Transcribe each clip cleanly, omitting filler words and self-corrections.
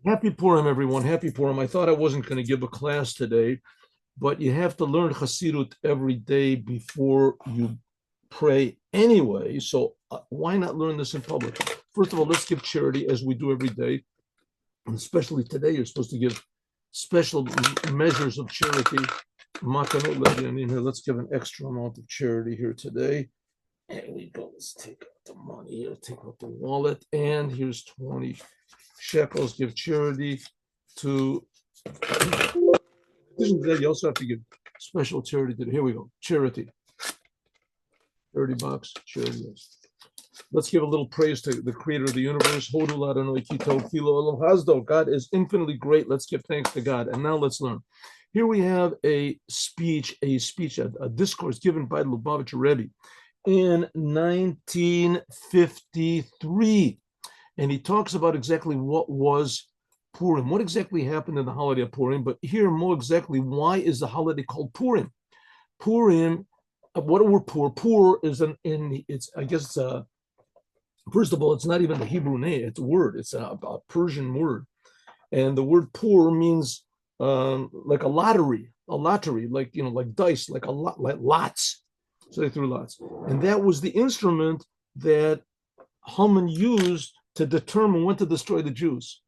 Happy Purim, everyone. Happy Purim. I thought I wasn't going to give a class today, but you have to learn Chassidut every day before you pray anyway. So why not learn this in public? First of all, let's give charity as we do every day. And especially today, you're supposed to give special measures of charity. Let's give an extra amount of charity here today. Here we go. Let's take out the money here, take out the wallet, and here's 20 shekels. Give charity to. In addition to that, you also have to give special charity to. Here we go. Charity. $30. Charity. Let's give a little praise to the creator of the universe. God is infinitely great. Let's give thanks to God. And now let's learn. Here we have a discourse given by the Lubavitcher Rebbe in 1953. And he talks about exactly what was Purim, what exactly happened in the holiday of Purim, but here more exactly, why is the holiday called Purim? Purim, what a word Pur is first of all, it's not even the Hebrew name, it's a word, it's a Persian word. And the word Pur means like a lottery, like, like dice, like lots. So they threw lots. And that was the instrument that Haman used to determine when to destroy the Jews.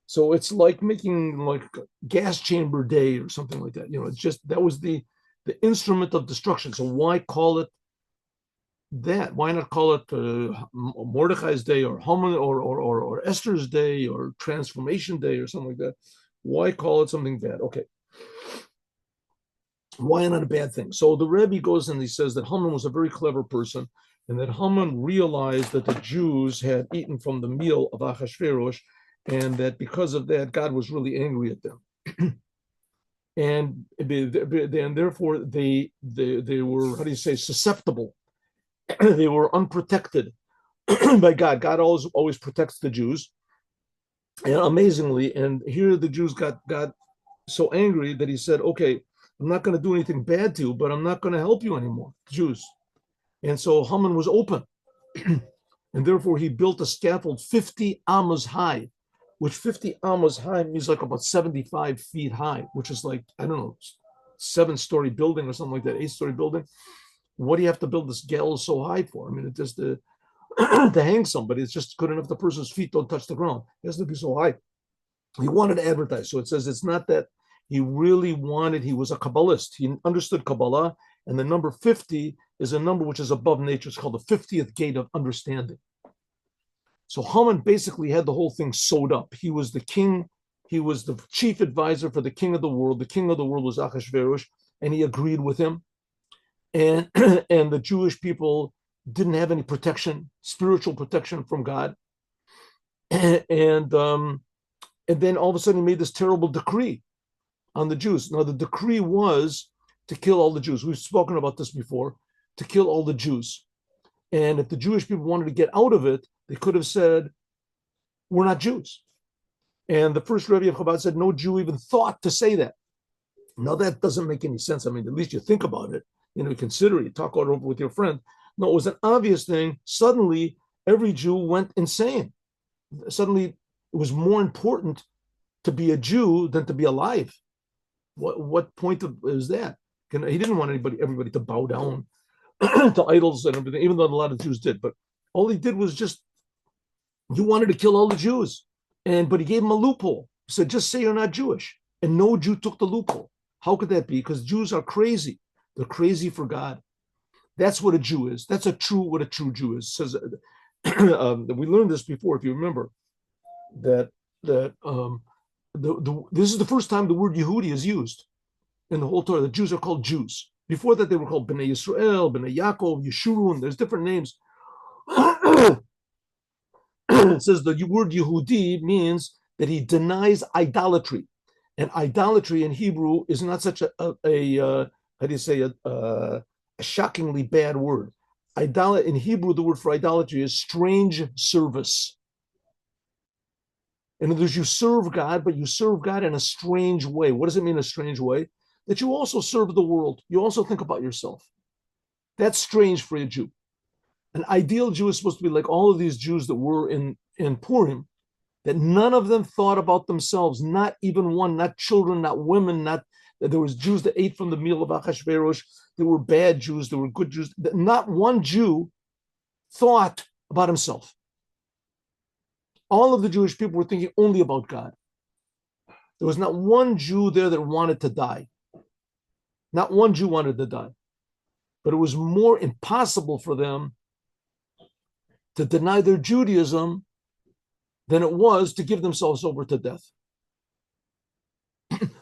So it's like making like gas chamber day or something like that. It's just that was the instrument of destruction. So why call it that? Why not call it Mordechai's day or Haman or Esther's day or Transformation Day or something like that? Why call it something bad? Okay. Why not a bad thing? So the Rebbe goes and he says that Haman was a very clever person, and that Haman realized that the Jews had eaten from the meal of Achashverosh, and that because of that, God was really angry at them. and therefore they were, how do you say, susceptible. They were unprotected by God. God always protects the Jews. And amazingly, and here the Jews got so angry that he said, okay, I'm not going to do anything bad to you, but I'm not going to help you anymore, Jews. And so Haman was open. And therefore he built a scaffold 50 amas high, which 50 amas high means like about 75 feet high, which is like, I don't know, 7-story building or something like that, 8-story building. What do you have to build this gallows so high for? I mean, it just to hang somebody, it's just good enough the person's feet don't touch the ground. It has to be so high. He wanted to advertise. So it says it's not that he really wanted, he was a Kabbalist. He understood Kabbalah, and the number 50 is a number which is above nature. It's called the 50th gate of understanding. So Haman basically had the whole thing sewed up. He was the king. He was the chief advisor for the king of the world. The king of the world was Achashverosh, and he agreed with him. And, and the Jewish people didn't have any protection, spiritual protection from God. And then all of a sudden he made this terrible decree on the Jews. Now the decree was to kill all the Jews. We've spoken about this before, to kill all the Jews. And if the Jewish people wanted to get out of it, they could have said, we're not Jews. And the first Rebbe of Chabad said, no Jew even thought to say that. Now that doesn't make any sense. I mean, at least you think about it, consider it, you talk it over with your friend. No, it was an obvious thing. Suddenly, every Jew went insane. Suddenly, it was more important to be a Jew than to be alive. What point is that? He didn't want everybody to bow down to idols and everything, even though a lot of Jews did. But all he did was just, you wanted to kill all the Jews. But he gave them a loophole. He said, just say you're not Jewish. And no Jew took the loophole. How could that be? Because Jews are crazy. They're crazy for God. That's what a Jew is. That's what a true Jew is. It says, we learned this before, if you remember, that this is the first time the word Yehudi is used in the whole Torah. The Jews are called Jews. Before that, they were called Bnei Yisrael, Bnei Yaakov, Yeshurun. There's different names. It says the word Yehudi means that he denies idolatry. And idolatry in Hebrew is not such a how do you say, a shockingly bad word. In Hebrew, the word for idolatry is strange service. In other words, you serve God, but you serve God in a strange way. What does it mean, a strange way? That you also serve the world. You also think about yourself. That's strange for a Jew. An ideal Jew is supposed to be like all of these Jews that were in Purim, that none of them thought about themselves, not even one, not children, not women, not that there was Jews that ate from the meal of Achashverosh. There were bad Jews, there were good Jews. Not one Jew thought about himself. All of the Jewish people were thinking only about God. There was not one Jew there that wanted to die. Not one Jew wanted to die. But it was more impossible for them to deny their Judaism than it was to give themselves over to death.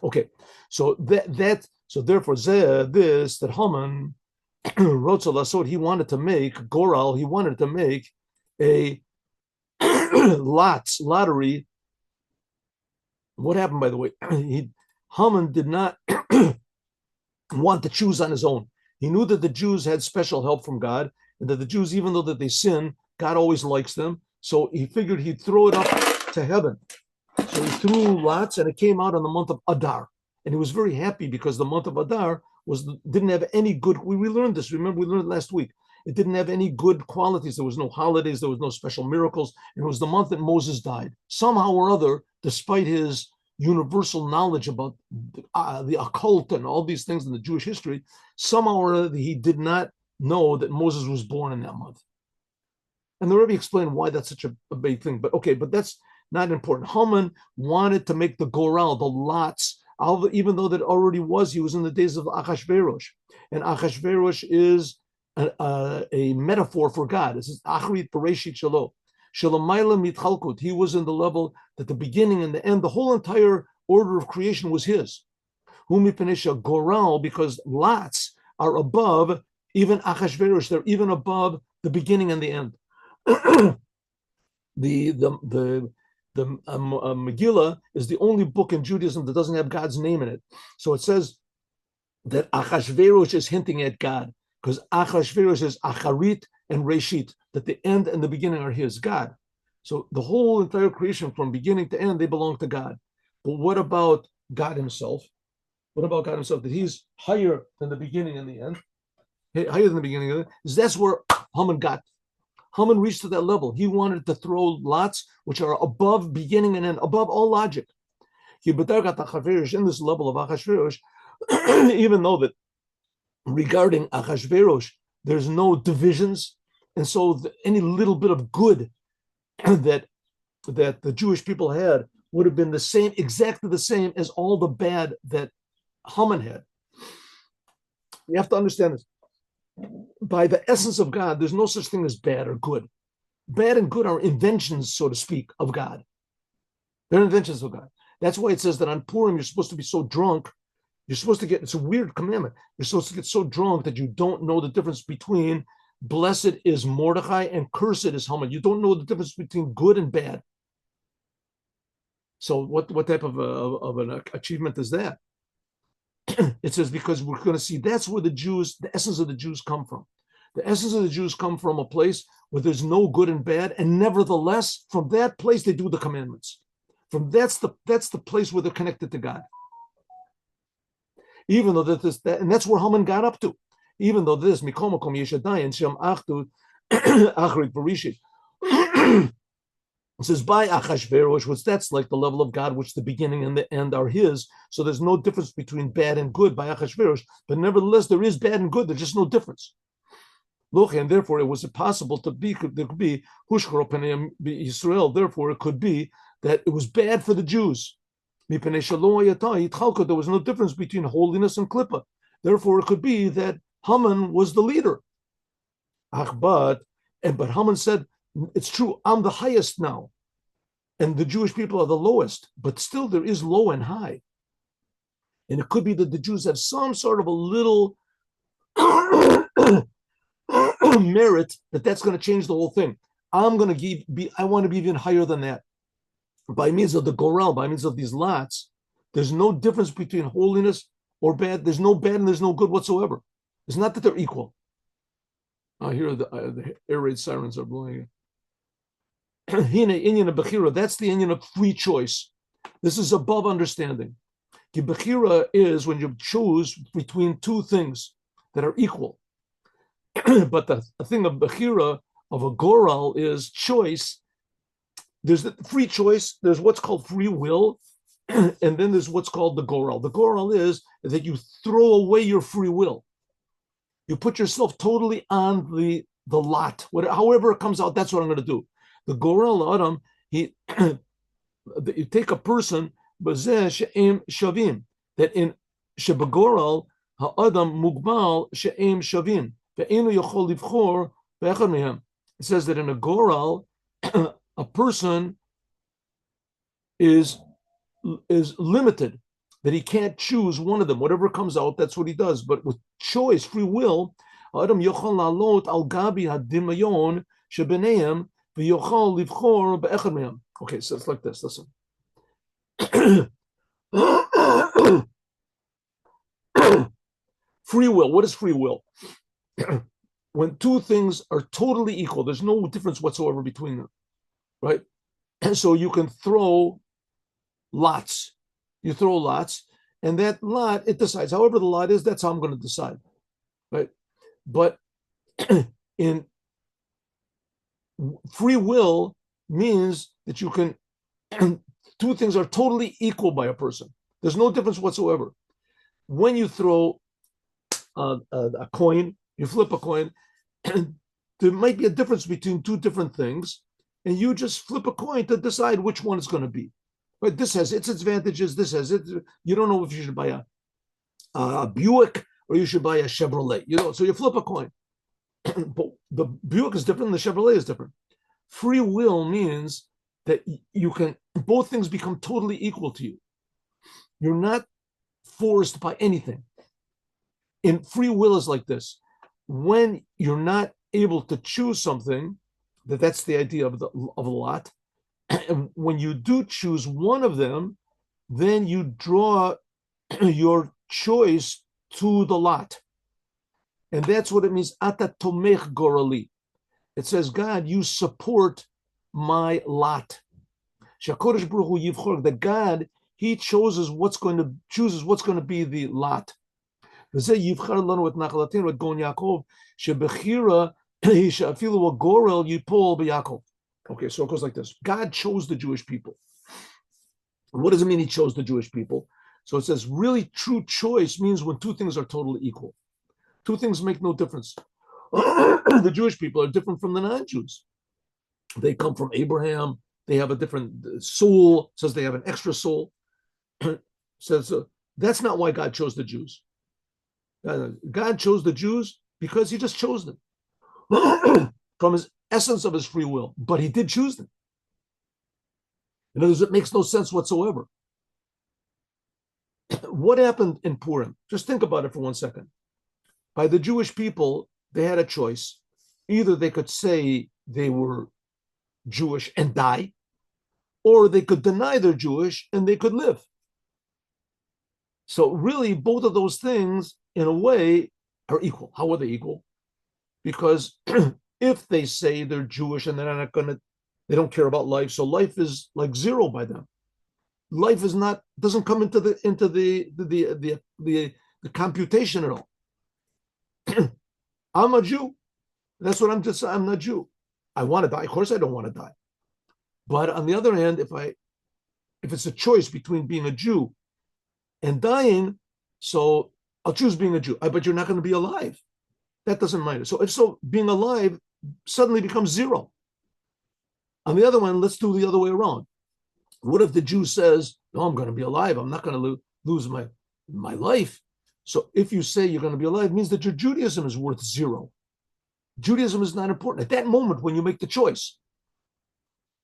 Okay, so therefore this that Haman Rotzalasot, he wanted to make Goral, he wanted to make a lottery. What happened, by the way? Haman did not want to choose on his own. He knew that the Jews had special help from God, and that the Jews, even though that they sin, God always likes them. So he figured he'd throw it up to heaven. So he threw lots, and it came out in the month of Adar. And he was very happy because the month of Adar didn't have any good. We learned this. Remember, we learned last week. It didn't have any good qualities. There was no holidays. There was no special miracles. And it was the month that Moses died. Somehow or other, despite his universal knowledge about the occult and all these things in the Jewish history, somehow or other, he did not know that Moses was born in that month. And the Rebbe explained why that's such a big thing. But okay, but that's not important. Haman wanted to make the goral, the lots, even though that already he was in the days of Achashverosh. And Achashverosh is a metaphor for God. It says, Achrit Bereshit Shelo. Shelamayla mitchalkut. He was in the level that the beginning and the end, the whole entire order of creation was his. Humipanisha goral, because lots are above even Achashverosh. They're even above the beginning and the end. The Megillah is the only book in Judaism that doesn't have God's name in it. So it says that Achashverosh is hinting at God, because Achashverosh is Acharit and Reshit, that the end and the beginning are his, God. So the whole entire creation from beginning to end, they belong to God. But what about God himself? What about God himself? That he's higher than the beginning and the end, higher than the beginning of it. That's where Haman got. Haman reached to that level. He wanted to throw lots which are above beginning and end, above all logic. In this level of Achashverosh, even though that regarding Achashverosh, there's no divisions, and so any little bit of good that the Jewish people had would have been the same, exactly the same as all the bad that Haman had. You have to understand this. By the essence of God, there's no such thing as bad or good. Bad and good are inventions, so to speak, of God. They're inventions of God. That's why it says that on Purim, you're supposed to be so drunk. You're supposed to it's a weird commandment. You're supposed to get so drunk that you don't know the difference between blessed is Mordechai and cursed is Haman. You don't know the difference between good and bad. So what type of an achievement is that? It says, because we're going to see that's where the essence of the Jews come from. The essence of the Jews come from a place where there's no good and bad, and nevertheless, from that place they do the commandments. That's the place where they're connected to God. Even though and that's where Haman got up to. Even though this mikomakom yeshadayin shem achdu achrit berishit. It says by Achashverosh, which that's like the level of God, which the beginning and the end are his. So there's no difference between bad and good by Achashverosh, but nevertheless there is bad and good. There's just no difference. And therefore it was possible there could be Hushkar Israel. Therefore it could be that it was bad for the Jews. There was no difference between holiness and klippa. Therefore it could be that Haman was the leader. But Haman said, it's true, I'm the highest now, and the Jewish people are the lowest, but still there is low and high. And it could be that the Jews have some sort of a little merit that's going to change the whole thing. I want to be even higher than that. By means of the goral, by means of these lots, there's no difference between holiness or bad. There's no bad and there's no good whatsoever. It's not that they're equal. I hear the air raid sirens are blowing. That's the Indian of free choice. This is above understanding. Bechira is when you choose between two things that are equal. But the thing of Bechira, of a goral, is choice there's the free choice, there's what's called free will, and then there's what's called the goral. The goral is that you throw away your free will. You put yourself totally on the lot. However it comes out, that's what I'm going to do. The goral Adam, you take a person, shavim, that in shebagoral ha'adam mugbal she'em shavim ve'enu yochol livchor ve'echad mehem. It says that in a goral, a person is limited, that he can't choose one of them. Whatever comes out, that's what he does. But with choice, free will, Adam yochol lalot al gabi hadimayon shebeneim ve'yochol livchor ve'echad mehem. Okay, so it's like this. Listen. Free will. What is free will? When two things are totally equal, there's no difference whatsoever between them, right? And so you can throw lots. You throw lots, and that lot, it decides. However the lot is, that's how I'm going to decide, right? But in free will means that you can, two things are totally equal by a person. There's no difference whatsoever. When you throw a coin, you flip a coin, and there might be a difference between two different things, and you just flip a coin to decide which one it's going to be. But this has its advantages. This has it. You don't know if you should buy a Buick or you should buy a Chevrolet. You know, so you flip a coin. But the Buick is different, and the Chevrolet is different. Free will means that you can, both things become totally equal to you. You're not forced by anything. And free will is like this. When you're not able to choose something, that's the idea of a lot. And when you do choose one of them, then you draw your choice to the lot. And that's what it means, ata tomech gorali. It says, God, you support my lot. Shakodesh Baruch Hu yivchor, that God, he chooses what's going to be the lot. וזה יבחר לנו את נחלתנו, את גאון יעקב, שבחירה היא שאפילו הגורל ייפול ביעקב. Okay, so it goes like this. God chose the Jewish people. What does it mean he chose the Jewish people? So it says really true choice means when two things are totally equal. Two things make no difference. The Jewish people are different from the non-Jews. They come from Abraham. They have a different soul. It says they have an extra soul. Says that's not why God chose the Jews. God chose the Jews because he just chose them from his essence of his free will, but he did choose them. In other words, it makes no sense whatsoever. What happened in Purim? Just think about it for 1 second. By the Jewish people, they had a choice. Either they could say they were Jewish and die, or they could deny they're Jewish and they could live. So really, both of those things, in a way, are equal. How are they equal? Because if they say they're Jewish and they're not they don't care about life, so life is like zero by them. Life doesn't come into the computation at all. I'm a Jew. That's what I'm not Jew. I want to die. Of course, I don't want to die. But on the other hand, if it's a choice between being a Jew and dying, so I'll choose being a Jew. But you're not going to be alive. That doesn't matter. So if so, being alive suddenly becomes zero. On the other one, let's do the other way around. What if the Jew says, no, I'm going to be alive. I'm not going to lose my life. So if you say you're going to be alive, it means that your Judaism is worth zero. Judaism is not important. At that moment, when you make the choice,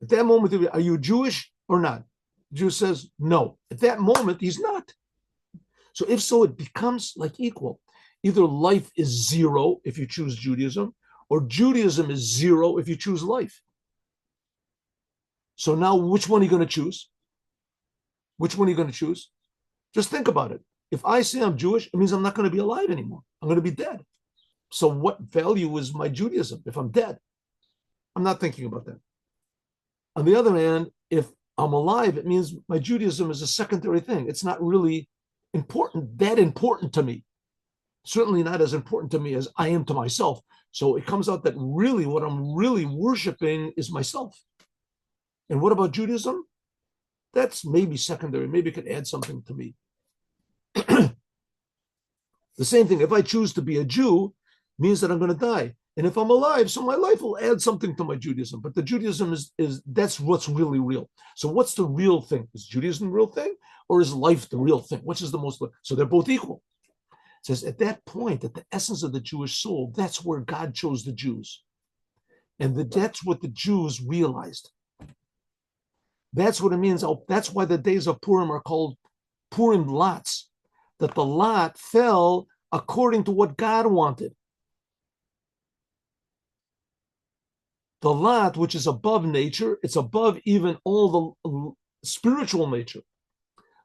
at that moment, are you Jewish or not? The Jew says, no. At that moment, he's not. So if so, it becomes like equal. Either life is zero if you choose Judaism, or Judaism is zero if you choose life. So now, which one are you going to choose? Which one are you going to choose? Just think about it. If I say I'm Jewish, it means I'm not going to be alive anymore. I'm going to be dead. So what value is my Judaism if I'm dead? I'm not thinking about that. On the other hand, if I'm alive, it means my Judaism is a secondary thing. It's not really that important to me. Certainly not as important to me as I am to myself. So it comes out that really what I'm really worshiping is myself. And what about Judaism? That's maybe secondary. Maybe it could add something to me. The same thing, if I choose to be a Jew, means that I'm going to die. And if I'm alive, so my life will add something to my Judaism. But the Judaism is that's what's really real. So what's the real thing? Is Judaism the real thing? Or is life the real thing? Which is the most? So they're both equal. It says at that point, at the essence of the Jewish soul, that's where God chose the Jews. And that's what the Jews realized. That's what it means. That's why the days of Purim are called Purim lots, that the lot fell according to what God wanted. The lot, which is above nature, it's above even all the spiritual nature,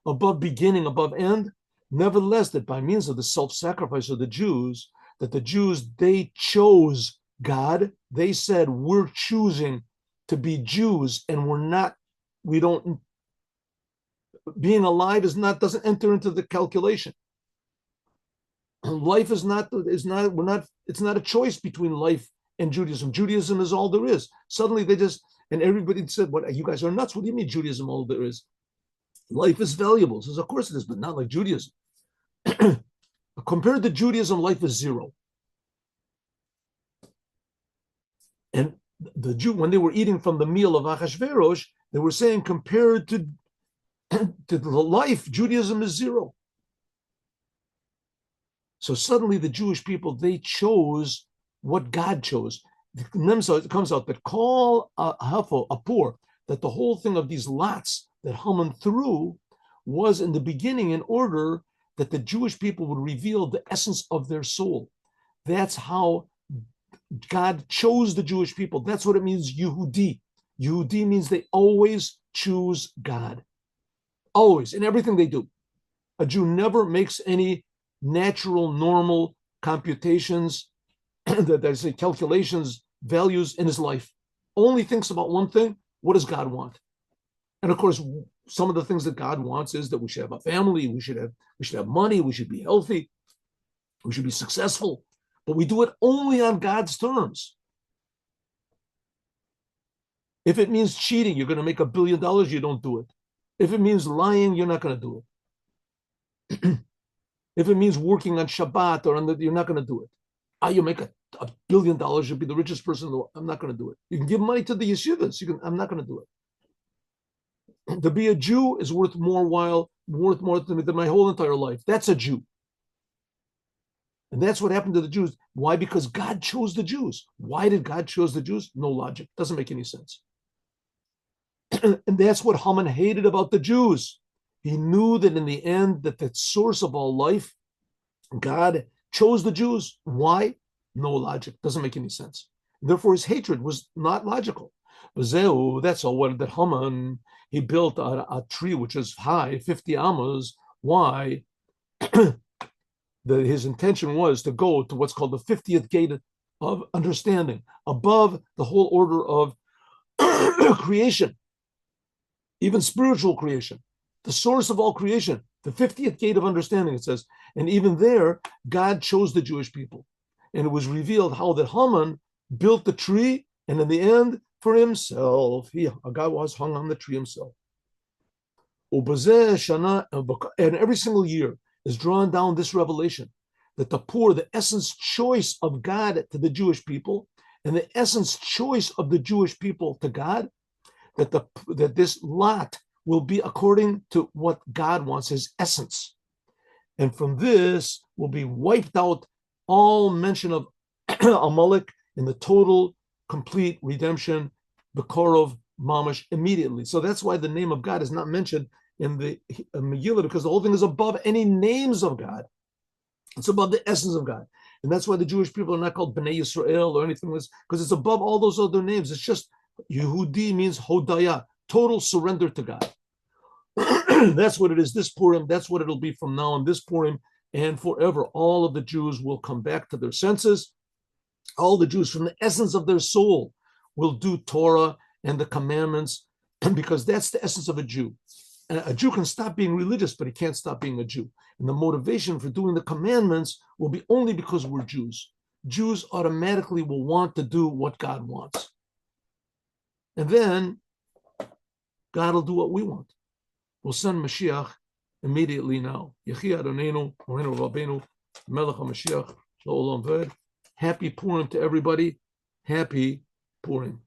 above beginning, above end. Nevertheless, that by means of the self-sacrifice of the Jews, that the Jews, they chose God. They said, we're choosing to be Jews, and being alive doesn't enter into the calculation. Life it's not a choice between life and Judaism. Judaism is all there is. Suddenly and everybody said, "What, you guys are nuts. What do you mean Judaism all there is? Life is valuable." Says, of course it is, but not like Judaism. Compared to Judaism, life is zero. And the Jew, when they were eating from the meal of Achashverosh, they were saying, compared to the life, Judaism is zero. So suddenly the Jewish people, they chose what God chose. It comes out that call a poor, that the whole thing of these lots that Haman threw was in the beginning in order that the Jewish people would reveal the essence of their soul. That's how God chose the Jewish people. That's what it means, Yehudi. Yehudi means they always choose God. Always, in everything they do. A Jew never makes any natural, normal computations, that I say calculations, values in his life. Only thinks about one thing: what does God want? And of course, some of the things that God wants is that we should have a family, we should have money, we should be healthy, we should be successful. But we do it only on God's terms. If it means cheating, you're going to make $1 billion, you don't do it. If it means lying, you're not going to do it. If it means working on Shabbat you're not going to do it. You make $1 billion, you'll be the richest person in the world. I'm not going to do it. You can give money to the yeshivas. I'm not going to do it. To be a Jew is worth more than my whole entire life. That's a Jew. And that's what happened to the Jews. Why? Because God chose the Jews. Why did God choose the Jews? No logic. Doesn't make any sense. And that's what Haman hated about the Jews. He knew that in the end, that the source of all life, God chose the Jews. Why? No logic. Doesn't make any sense. Therefore, his hatred was not logical. That's all what that Haman, he built a tree which is high, 50 amas. Why? His intention was to go to what's called the 50th gate of understanding, above the whole order of creation, even spiritual creation, the source of all creation, the 50th gate of understanding, it says. And even there, God chose the Jewish people. And it was revealed how that Haman built the tree, and in the end, for himself, God was hung on the tree himself. And every single year is drawn down this revelation, that the poor, the essence choice of God to the Jewish people, and the essence choice of the Jewish people to God, that this lot will be according to what God wants, his essence. And from this will be wiped out all mention of Amalek in the total, complete redemption, Bekorov, Mamash, immediately. So that's why the name of God is not mentioned in the Megillah, because the whole thing is above any names of God. It's above the essence of God. And that's why the Jewish people are not called Bnei Yisrael or anything else, because it's above all those other names. It's just Yehudi means Hodaya, total surrender to God. That's what it is, this Purim. That's what it'll be from now on, this Purim, and forever. All of the Jews will come back to their senses. All the Jews, from the essence of their soul, will do Torah and the commandments, because that's the essence of a Jew. And a Jew can stop being religious, but he can't stop being a Jew. And the motivation for doing the commandments will be only because we're Jews. Jews automatically will want to do what God wants. And then God will do what we want. We'll send Moshiach immediately now. Yechi Adonenu, Morenu Rabbeinu, Melech HaMashiach, L'olam Ved. Happy Purim to everybody. Happy Purim.